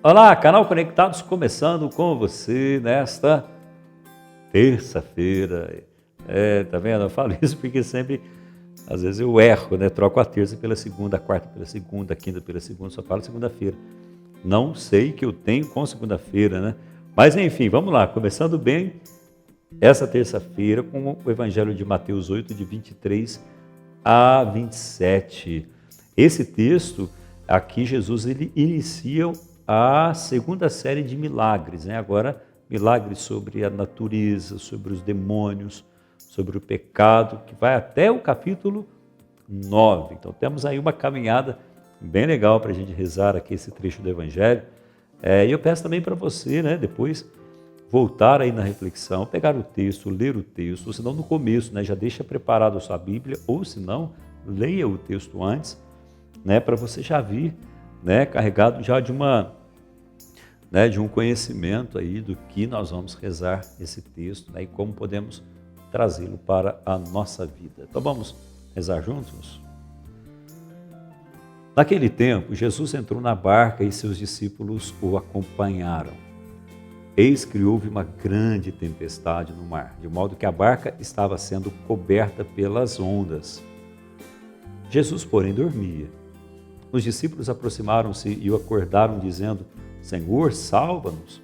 Olá, canal Conectados começando com você nesta terça-feira. Tá vendo? Eu falo isso porque sempre, às vezes eu erro, né? Troco a terça pela segunda, a quarta pela segunda, a quinta pela segunda, só falo segunda-feira. Não sei que eu tenho com segunda-feira, né? Mas enfim, vamos lá, começando bem essa terça-feira com o Evangelho de Mateus 8, de 23 a 27. Esse texto, aqui Jesus ele inicia a segunda série de milagres, né? Agora, milagres sobre a natureza, sobre os demônios, sobre o pecado, que vai até o capítulo 9. Então, temos aí uma caminhada bem legal para a gente rezar aqui esse trecho do Evangelho. E eu peço também para você, né, depois voltar aí na reflexão, pegar o texto, ler o texto, ou se não no começo, né, já deixa preparado a sua Bíblia, ou se não, leia o texto antes, né, para você já vir, né, carregado já de um conhecimento aí do que nós vamos rezar esse texto, né, e como podemos trazê-lo para a nossa vida. Então vamos rezar juntos? Naquele tempo, Jesus entrou na barca e seus discípulos o acompanharam. Eis que houve uma grande tempestade no mar, de modo que a barca estava sendo coberta pelas ondas. Jesus, porém, dormia. Os discípulos aproximaram-se e o acordaram, dizendo: Senhor, salva-nos,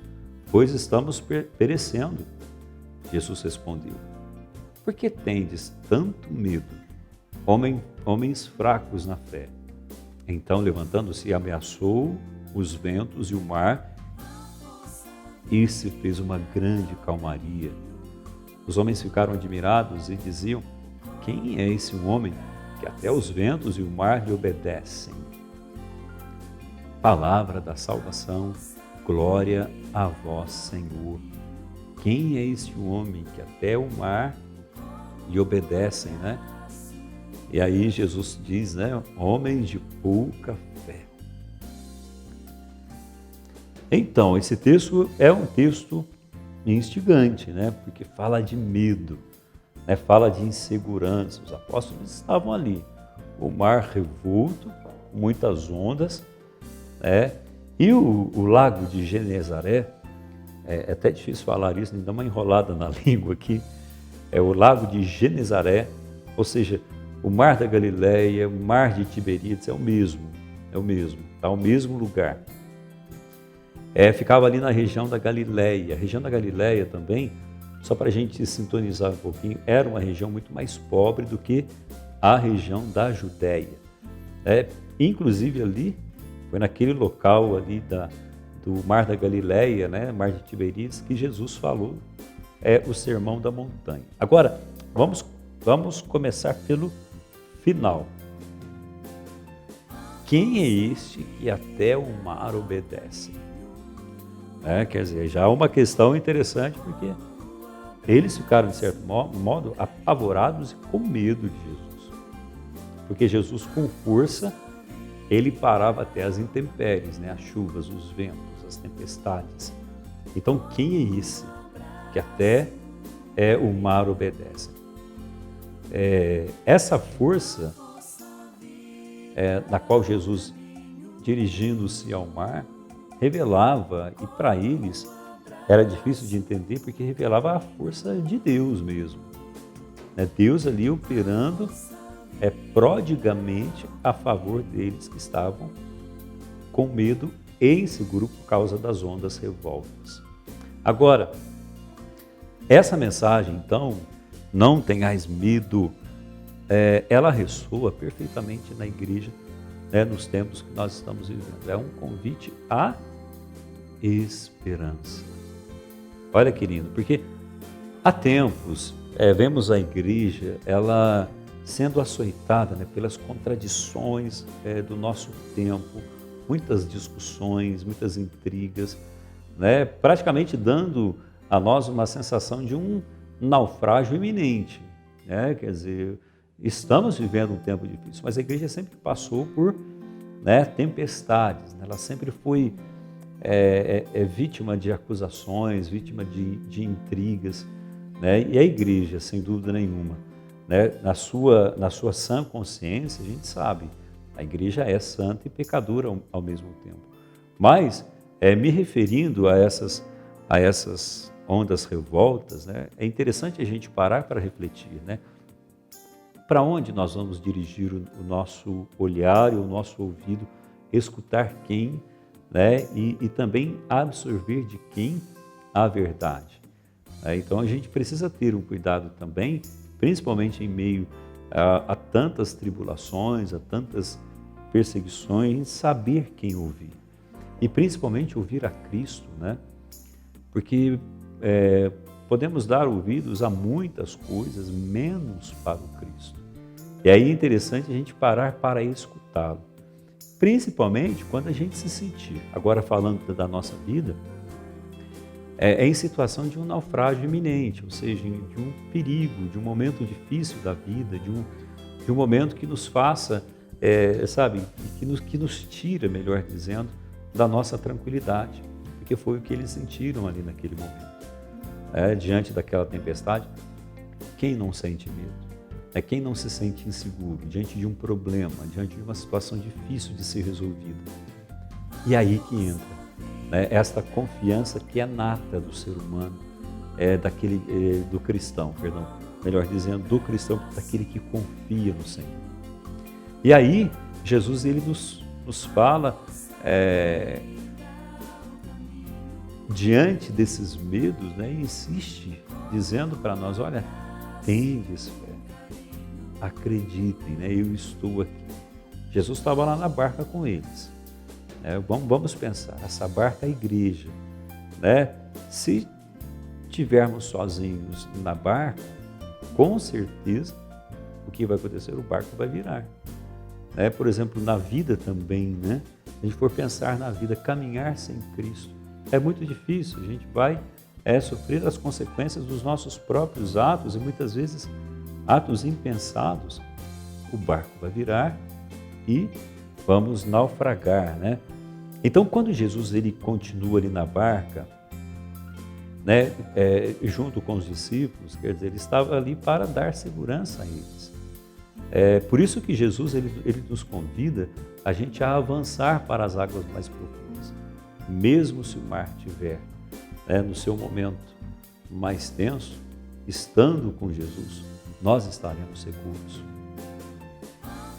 pois estamos perecendo. Jesus respondeu: Por que tendes tanto medo, homens fracos na fé? Então, levantando-se, ameaçou os ventos e o mar, e se fez uma grande calmaria. Os homens ficaram admirados e diziam: Quem é esse homem que até os ventos e o mar lhe obedecem? Palavra da salvação, glória a vós, Senhor. Quem é esse homem que até o mar lhe obedecem, né? E aí Jesus diz, né? Homens de pouca fé. Então, esse texto é um texto instigante, né? Porque fala de medo, né? Fala de insegurança. Os apóstolos estavam ali, o mar revolto, muitas ondas, né? E o lago de Genezaré, é até difícil falar isso, me dá uma enrolada na língua aqui, é o lago de Genezaré, ou seja, o mar da Galileia, o mar de Tiberíades é o mesmo, está no mesmo lugar. Ficava ali na região da Galileia. A região da Galileia também, só para a gente sintonizar um pouquinho, era uma região muito mais pobre do que a região da Judéia. Inclusive ali, foi naquele local ali do Mar da Galileia, né, Mar de Tiberíades, que Jesus falou o Sermão da Montanha. Agora, vamos começar pelo final. Quem é este que até o mar obedece? Quer dizer, já é uma questão interessante, porque eles ficaram, de certo modo, apavorados e com medo de Jesus. Porque Jesus, com força, ele parava até as intempéries, né? As chuvas, os ventos, as tempestades. Então, quem é esse que até o mar obedece? Essa força na qual Jesus, dirigindo-se ao mar, revelava, e para eles era difícil de entender, porque revelava a força de Deus mesmo. Deus ali operando prodigamente a favor deles que estavam com medo e inseguro por causa das ondas revoltas. Agora, essa mensagem, então, não tenhais medo, ela ressoa perfeitamente na igreja, nos tempos que nós estamos vivendo. É um convite à esperança. Olha, querido, porque há tempos vemos a igreja, ela sendo açoitada, né, pelas contradições do nosso tempo, muitas discussões, muitas intrigas, né, praticamente dando a nós uma sensação de um naufrágio iminente, né? Quer dizer, estamos vivendo um tempo difícil, mas a igreja sempre passou por, né, tempestades, né? Ela sempre foi vítima de acusações, vítima de intrigas, né? E a igreja, sem dúvida nenhuma, né, na sua sã consciência, a gente sabe, a igreja é santa e pecadora ao mesmo tempo. Mas Me referindo a essas ondas revoltas, né, é interessante a gente parar para refletir, né? Para onde nós vamos dirigir o nosso olhar e o nosso ouvido, escutar quem, né, e também absorver de quem a verdade. Então a gente precisa ter um cuidado também, principalmente em meio a tantas tribulações, a tantas perseguições, saber quem ouvir. E principalmente ouvir a Cristo, né? Porque podemos dar ouvidos a muitas coisas, menos para o Cristo. E aí é interessante a gente parar para escutá-lo. Principalmente quando a gente se sentir, agora falando da nossa vida, em situação de um naufrágio iminente, ou seja, de um perigo, de um momento difícil da vida, de um momento que nos faça, que nos tira, melhor dizendo, da nossa tranquilidade, porque foi o que eles sentiram ali naquele momento. Diante daquela tempestade, quem não sente medo? Quem não se sente inseguro diante de um problema, diante de uma situação difícil de ser resolvida? E aí que entra esta confiança que é nata do ser humano, do cristão, perdão, melhor dizendo, do cristão, daquele que confia no Senhor. E aí, Jesus ele nos fala, diante desses medos, e insiste, dizendo para nós, olha, tendes fé, acreditem, eu estou aqui. Jesus estava lá na barca com eles. Vamos pensar, essa barca é a igreja. Se estivermos sozinhos na barca, com certeza, o que vai acontecer? O barco vai virar. Por exemplo, na vida também, se a gente for pensar na vida, caminhar sem Cristo, é muito difícil, a gente vai sofrer as consequências dos nossos próprios atos e muitas vezes atos impensados, o barco vai virar e vamos naufragar, Então, quando Jesus ele continua ali na barca, junto com os discípulos, quer dizer, ele estava ali para dar segurança a eles. Por isso que Jesus ele nos convida a gente a avançar para as águas mais profundas, mesmo se o mar estiver no seu momento mais tenso, estando com Jesus, nós estaremos seguros.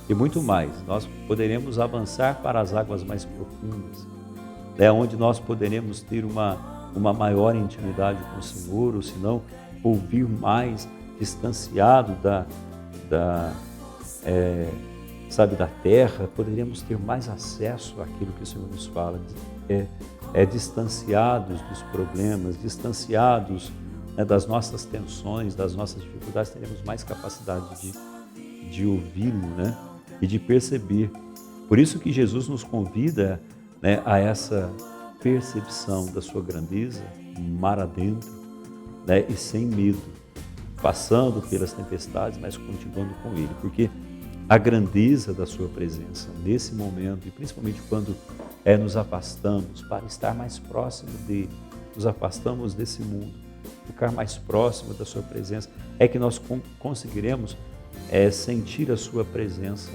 E muito mais, nós poderemos avançar para as águas mais profundas, onde nós poderemos ter uma maior intimidade com o Senhor, ou se não, ouvir mais distanciado da terra, poderíamos ter mais acesso àquilo que o Senhor nos fala, distanciados dos problemas, distanciados das nossas tensões, das nossas dificuldades, teremos mais capacidade de ouvi-lo, e de perceber. Por isso que Jesus nos convida a essa percepção da sua grandeza, mar adentro, e sem medo, passando pelas tempestades, mas continuando com Ele, porque a grandeza da sua presença nesse momento, e principalmente quando nos afastamos para estar mais próximo dele, nos afastamos desse mundo, ficar mais próximo da sua presença, é que nós conseguiremos sentir a sua presença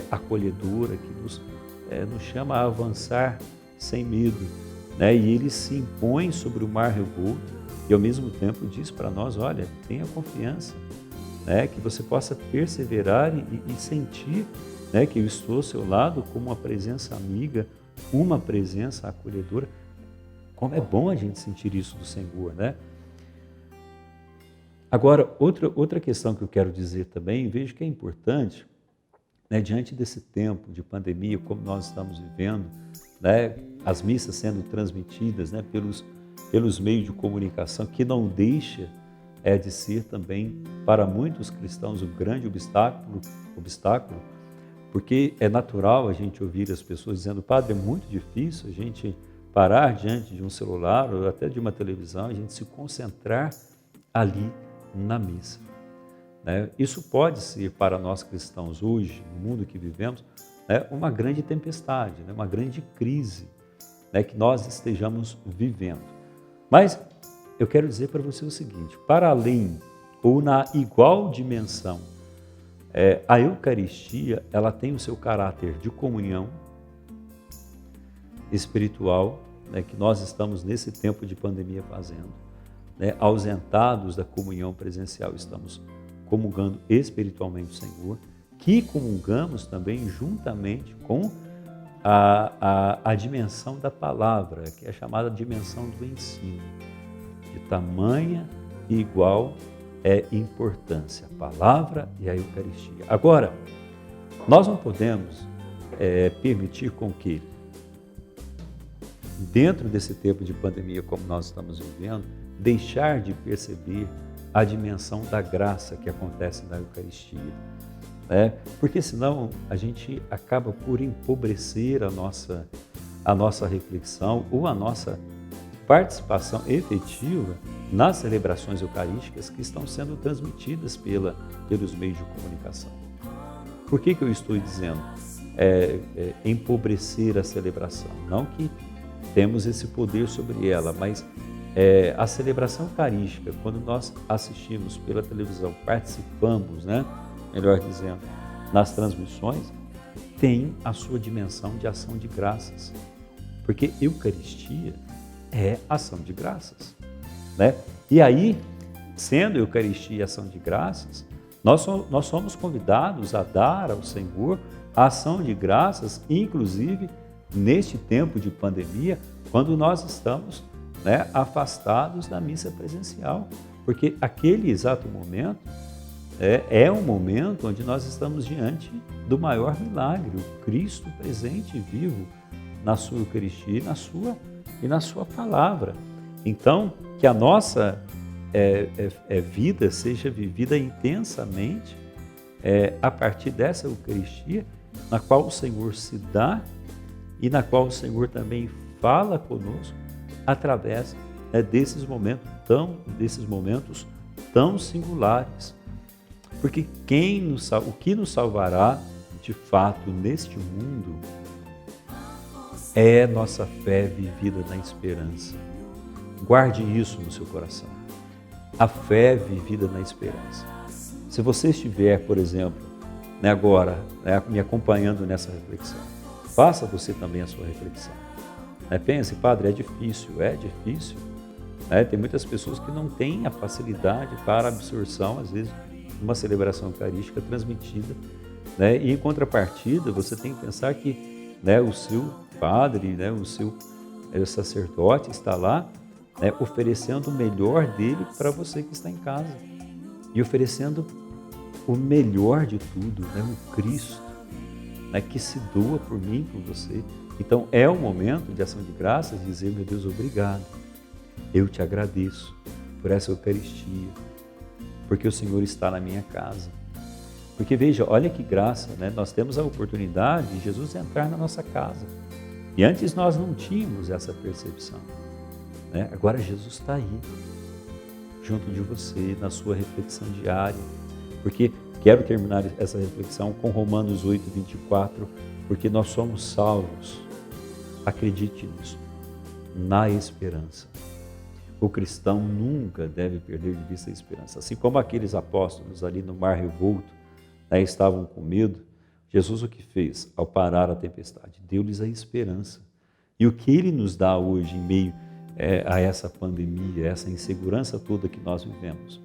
acolhedora, que nos chama a avançar sem medo, e ele se impõe sobre o mar revolto e ao mesmo tempo diz para nós, olha, tenha confiança, que você possa perseverar e sentir que eu estou ao seu lado como uma presença amiga, uma presença acolhedora. Como é bom a gente sentir isso do Senhor, Agora, outra questão que eu quero dizer também, vejo que é importante, diante desse tempo de pandemia, como nós estamos vivendo, as missas sendo transmitidas pelos meios de comunicação, que não deixa de ser também, para muitos cristãos, um grande obstáculo, porque é natural a gente ouvir as pessoas dizendo, padre, é muito difícil a gente parar diante de um celular ou até de uma televisão, a gente se concentrar ali na missa. Isso pode ser para nós cristãos hoje, no mundo que vivemos, uma grande tempestade, uma grande crise que nós estejamos vivendo. Mas eu quero dizer para você o seguinte, para além ou na igual dimensão, a Eucaristia ela tem o seu caráter de comunhão espiritual né, que nós estamos nesse tempo de pandemia fazendo, né, ausentados da comunhão presencial, estamos comungando espiritualmente o Senhor, que comungamos também juntamente com a dimensão da palavra, que é chamada dimensão do ensino, de tamanha e igual importância, a palavra e a Eucaristia. Agora, nós não podemos permitir com que, dentro desse tempo de pandemia como nós estamos vivendo, deixar de perceber a dimensão da graça que acontece na Eucaristia. Porque senão a gente acaba por empobrecer a nossa reflexão ou a nossa participação efetiva nas celebrações eucarísticas que estão sendo transmitidas pelos meios de comunicação. Por que eu estou dizendo empobrecer a celebração? Não que temos esse poder sobre ela, mas a celebração eucarística, quando nós assistimos pela televisão, participamos, melhor dizendo, nas transmissões, tem a sua dimensão de ação de graças. Porque Eucaristia é ação de graças. E aí, sendo Eucaristia ação de graças, nós somos convidados a dar ao Senhor a ação de graças, inclusive neste tempo de pandemia, quando nós estamos afastados da missa presencial. Porque aquele exato momento é um momento onde nós estamos diante do maior milagre, o Cristo presente e vivo na sua Eucaristia e na sua palavra. Então, que a nossa vida seja vivida intensamente a partir dessa Eucaristia, na qual o Senhor se dá e na qual o Senhor também fala conosco através desses momentos tão singulares. Porque o que nos salvará de fato neste mundo é nossa fé vivida na esperança. Guarde isso no seu coração. A fé vivida na esperança. Se você estiver, por exemplo, agora me acompanhando nessa reflexão, faça você também a sua reflexão. Pense, padre, é difícil. Tem muitas pessoas que não têm a facilidade para a absorção, às vezes, de uma celebração eucarística transmitida. E em contrapartida, você tem que pensar que o seu padre, o seu sacerdote está lá oferecendo o melhor dele para você que está em casa. E oferecendo o melhor de tudo, o Cristo, que se doa por mim e por você. Então é um momento de ação de graças, dizer, meu Deus, obrigado. Eu te agradeço por essa Eucaristia, porque o Senhor está na minha casa. Porque veja, olha que graça, nós temos a oportunidade de Jesus entrar na nossa casa. E antes nós não tínhamos essa percepção. Agora Jesus está aí, junto de você, na sua reflexão diária. Porque quero terminar essa reflexão com Romanos 8, 24, porque nós somos salvos, acredite nisso, na esperança. O cristão nunca deve perder de vista a esperança. Assim como aqueles apóstolos ali no mar revolto estavam com medo, Jesus o que fez ao parar a tempestade? Deu-lhes a esperança. E o que Ele nos dá hoje em meio a essa pandemia, essa insegurança toda que nós vivemos?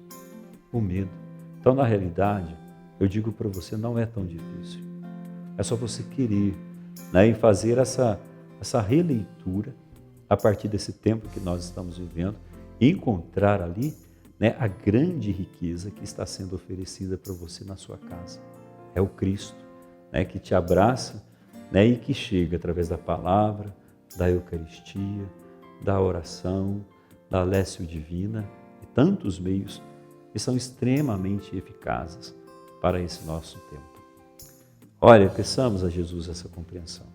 O medo. Então, na realidade, eu digo para você, não é tão difícil. É só você querer e fazer essa releitura a partir desse tempo que nós estamos vivendo e encontrar ali a grande riqueza que está sendo oferecida para você na sua casa. É o Cristo que te abraça e que chega através da palavra, da Eucaristia, da oração, da Lécio Divina e tantos meios que são extremamente eficazes para esse nosso tempo. Olha, peçamos a Jesus essa compreensão,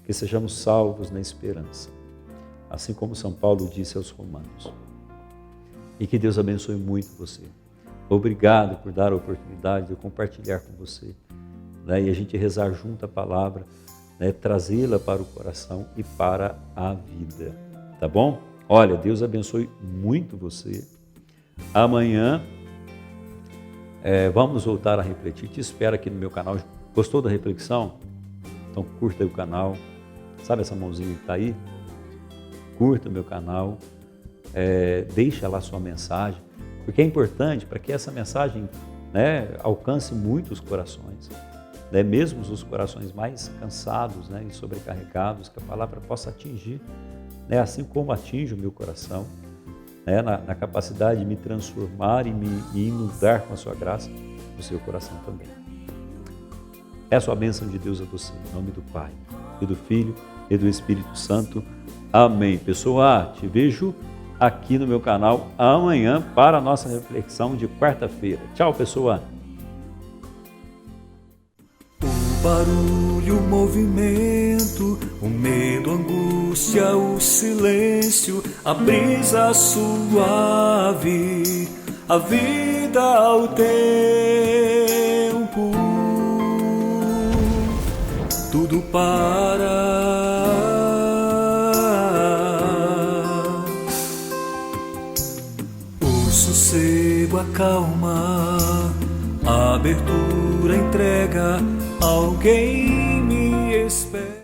que sejamos salvos na esperança, assim como São Paulo disse aos Romanos. E que Deus abençoe muito você. Obrigado por dar a oportunidade de eu compartilhar com você, e a gente rezar junto a palavra, trazê-la para o coração e para a vida, tá bom? Olha, Deus abençoe muito você. Amanhã vamos voltar a refletir. Te espero aqui no meu canal. Gostou da reflexão? Então curta aí o canal. Sabe essa mãozinha que está aí? curta o meu canal, deixa lá sua mensagem, porque é importante para que essa mensagem, né, alcance muitos corações, né, mesmo os corações mais cansados, né, e sobrecarregados, que a palavra possa atingir, né, assim como atinge o meu coração, né, na capacidade de me transformar e me inundar com a sua graça, o seu coração também. Peço a bênção de Deus a você, em nome do Pai, e do Filho, e do Espírito Santo. Amém. Pessoal, te vejo aqui no meu canal amanhã para a nossa reflexão de quarta-feira. Tchau, pessoal. O barulho, o movimento, o medo, a angústia, o silêncio, a brisa suave, a vida ao tempo, tudo para. O sossego, a calma, a abertura, a entrega, alguém me espera.